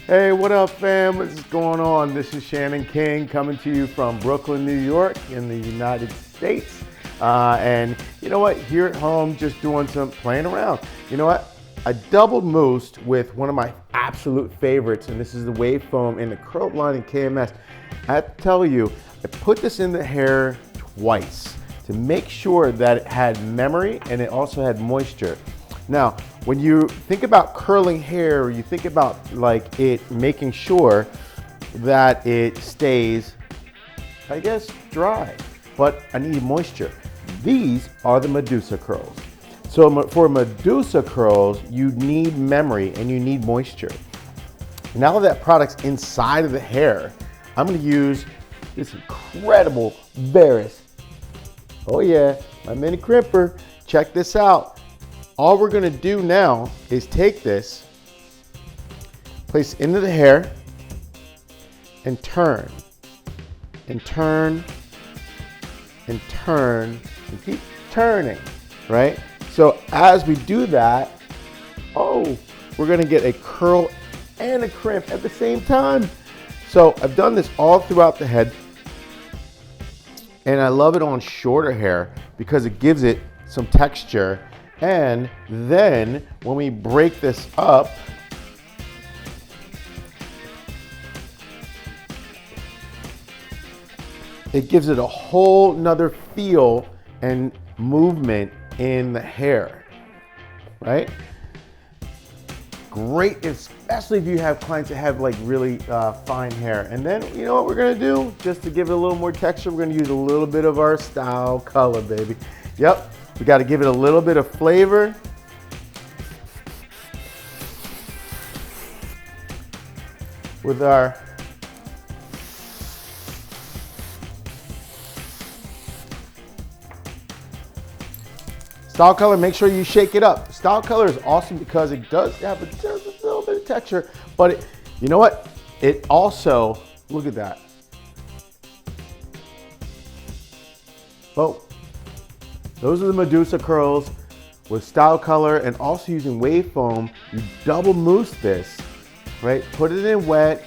Hey, what up, fam? What's going on? This is Shannon King coming to you from Brooklyn, New York in the United States. And you know what? Here at home, just doing some playing around. You know what? I double moosed with one of my absolute favorites, and this is the Wave Foam in the CURLUP line in KMS. I have to tell you, I put this in the hair twice to make sure that it had memory and it also had moisture. Now, when you think about curling hair, you think about like it making sure that it stays, I guess, dry, but I need moisture. These are the Medusa curls. So for Medusa curls, you need memory and you need moisture. Now that product's inside of the hair, I'm gonna use this incredible Varus. Oh yeah, my mini crimper. Check this out. All we're gonna do now is take this, place it into the hair, and turn, and turn, and turn, and keep turning, right? So as we do that, oh, we're gonna get a curl and a crimp at the same time. So I've done this all throughout the head, and I love it on shorter hair because it gives it some texture. And then when we break this up, it gives it a whole nother feel and movement in the hair, right? Great, especially if you have clients that have like really fine hair. And then, you know what we're gonna do? Just to give it a little more texture, we're gonna use a little bit of our STYLECOLOR, baby. Yep. We got to give it a little bit of flavor. With our STYLECOLOR, make sure you shake it up. STYLECOLOR is awesome because it does have just a little bit of texture, but it, you know what? It also, look at that. Oh. Those are the Medusa curls with STYLECOLOR, and also using Wave Foam. You double mousse this, right? Put it in wet,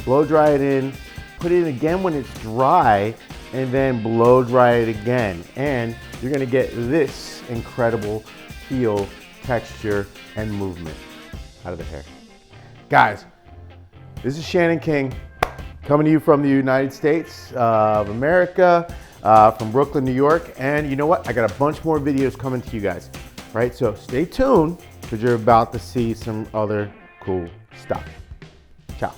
blow dry it in, put it in again when it's dry, and then blow dry it again. And you're gonna get this incredible feel, texture, and movement out of the hair. Guys, this is Shannon King coming to you from the United States of America. From Brooklyn, New York. And you know what? I got a bunch more videos coming to you guys, right? So stay tuned because you're about to see some other cool stuff. Ciao.